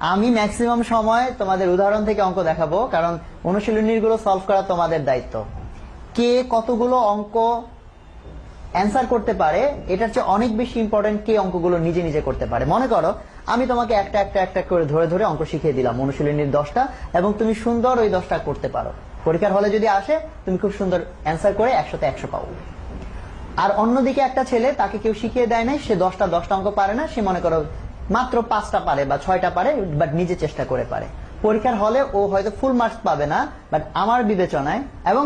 আমি ম্যাক্সিমাম সময় তোমাদের উদাহরণ থেকে অঙ্ক দেখাবো, কারণ অনুশীলনীর গুলো সলভ করা তোমাদের দায়িত্ব। কে কতগুলো অঙ্ক অ্যান্সার করতে পারে এটার চেয়ে অনেক বেশি ইম্পর্টেন্ট কে অঙ্কগুলো নিজে নিজে করতে পারে। মনে করো আমি তোমাকে একটা একটা একটা করে ধরে ধরে অঙ্ক শিখিয়ে দিলাম অনুশীলনীর 10টা, এবং তুমি সুন্দর ওই 10টা করতে পারো। পরীক্ষার হলে যদি আসে তুমি খুব সুন্দর অ্যান্সার করে 100তে 100 পাও। আর অন্যদিকে একটা ছেলে, তাকে কেউ শিখিয়ে দেয় নাই, সে 10টা অঙ্ক পারে না, সে মনে করো মাত্র 5টা পারে বা 6টা পারে, বাট নিজে চেষ্টা করে পারে। পরীক্ষার হলে ও হয়তো ফুল মার্কস পাবে না, বাট আমার বিবেচনায় এবং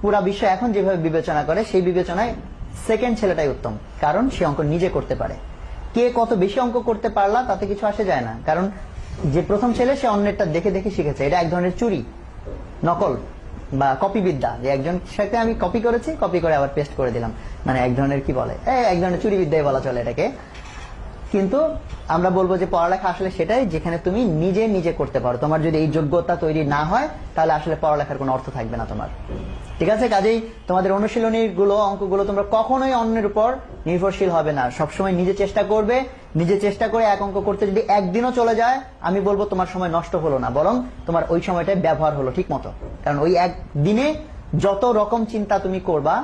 পুরা বিশ্ব এখন যেভাবে বিবেচনা করে সেই বিবেচনায় সেকেন্ড ছেলেটাই উত্তম, কারণ সে অঙ্ক নিজে করতে পারে। কে কত বেশি অঙ্ক করতে পারলা তাতে কিছু আসে যায় না, কারণ যে প্রথম ছেলে সে অন্যেরটা দেখে দেখে শিখেছে। এটা এক ধরনের চুরি, নকল বা কপি বিদ্যা, যে একজন সাথে আমি কপি করেছি, কপি করে আবার পেস্ট করে দিলাম, মানে এক ধরনের কি বলে, এক ধরনের চুরি বিদ্যাই বলা চলে এটাকে। কিন্তু আমরা বলবো যে পড়ালেখা আসলে সেটাই যেখানে তুমি নিজে নিজে করতে পারো। তোমার যদি এই যোগ্যতা তৈরি না হয় তাহলে আসলে পড়ালেখার কোনো অর্থ থাকবে না তোমার। ঠিক আছে, কাজেই তোমাদের অনুশীলনীর গুলো অঙ্কগুলো তোমরা কখনোই অন্যের উপর নির্ভরশীল হবে না, সবসময় নিজে চেষ্টা করবে। নিজে চেষ্টা করে এক অঙ্ক করতে যদি একদিনও চলে যায়, আমি বলবো তোমার সময় নষ্ট হলো না, বরং তোমার ওই সময়টায় ব্যবহার হলো ঠিক মতো। কারণ ওই একদিনে যত রকম চিন্তা তুমি করবা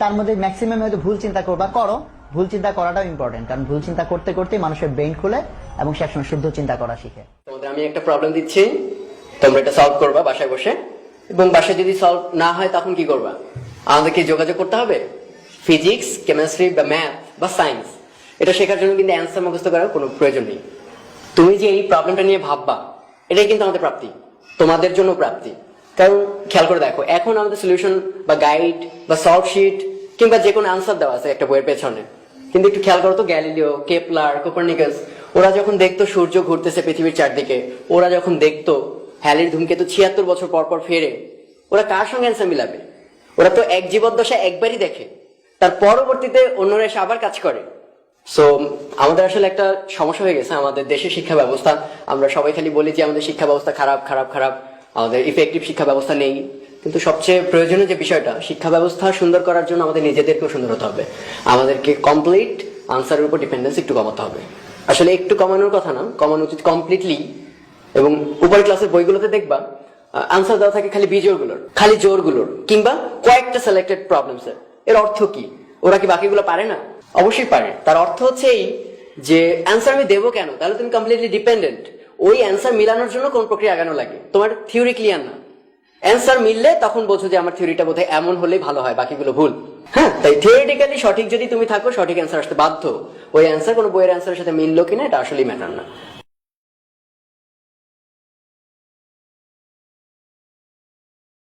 তার মধ্যে ম্যাক্সিমাম হয়তো ভুল চিন্তা করবা, করো, ভুল চিন্তা করাটাও ইম্পর্টেন্ট, কারণ ভুল চিন্তা করতে করতে মানুষের ব্রেইন খুলে এবং সে একসময় শুদ্ধ চিন্তা করা শিখে। তোমাদের আমি একটা প্রবলেম দিচ্ছি, তোমরা এটা সলভ করবা বাসায় বসে, এবং বাসায় যদি সলভ না হয় তখন কি করবা? আমাদেরকে যোগাযোগ করতে হবে। ফিজিক্স, কেমিস্ট্রি বা ম্যাথ বা সায়েন্স, এটা শেখার জন্য কিন্তু অ্যান্সার মুখস্থ করার কোনো প্রয়োজন নেই। তুমি যে এই প্রবলেমটা নিয়ে ভাববা, এটাই কিন্তু আমাদের প্রাপ্তি, তোমাদের জন্য প্রাপ্তি। কারণ খেয়াল করে দেখো, এখন আমাদের সলিউশন বা গাইড বা সলভ শিট কিংবা যে কোনো আনসার দেওয়া আছে একটা বইয়ের পেছনে, কিন্তু একটু খেয়াল করো তো, গ্যালিলিও, কেপলার, কোপারনিকাস, ওরা যখন দেখতো সূর্য ঘুরতেছে পৃথিবীর চারদিকে, ওরা যখন দেখতো হ্যালির ধূমকেতু 76 বছর পর পর ফেরে, ওরা কার সঙ্গে অ্যান্সার মিলাবে? ওরা তো এক জীবদ্দশা একবারই দেখে, তার পরবর্তীতে অন্যরা এসে আবার কাজ করে। সো আমাদের আসলে একটা সমস্যা হয়ে গেছে আমাদের দেশের শিক্ষা ব্যবস্থা। আমরা সবাই খালি বলি যে আমাদের শিক্ষা ব্যবস্থা খারাপ খারাপ খারাপ, আমাদের ইফেক্টিভ শিক্ষা ব্যবস্থা নেই। কিন্তু সবচেয়ে প্রয়োজনীয় যে বিষয়টা, শিক্ষা ব্যবস্থা সুন্দর করার জন্য আমাদের নিজেদেরকেও সুন্দর হতে হবে। আমাদেরকে কমপ্লিট আনসারের উপর ডিপেন্ডেন্স একটু কমাতে হবে। আসলে একটু কমানোর কথা না, কমানো উচিত কমপ্লিটলি। এবং উপরের ক্লাসের বইগুলোতে দেখবা আনসার দেওয়া থাকে খালি বিজোড়গুলোর, খালি জোরগুলোর, কিংবা কয়েকটা সিলেক্টেড প্রবলেমসের। এর অর্থ কি? ওরা কি বাকিগুলো পারে না? অবশ্যই পারে। তার অর্থ হচ্ছে এই যে অ্যান্সার আমি দেবো কেন? তাহলে তুমি কমপ্লিটলি ডিপেন্ডেন্ট। ওই অ্যান্সার মিলানোর জন্য কোন প্রক্রিয়া আগানো লাগে, তোমার থিওরি ক্লিয়ার না। অ্যান্সার মিললে তখন বোঝো যে আমার থিওরিটা বোধহয় এমন হলেই ভালো হয়, বাকিগুলো ভুল। হ্যাঁ, তাই থিওরিটিক্যালি সঠিক যদি তুমি থাকো, সঠিক অ্যান্সার আসতে বাধ্য। ওই অ্যান্সার কোনো বইয়ের অ্যান্সারের সাথে মিললো কিনা এটা আসলেই ম্যাটার না।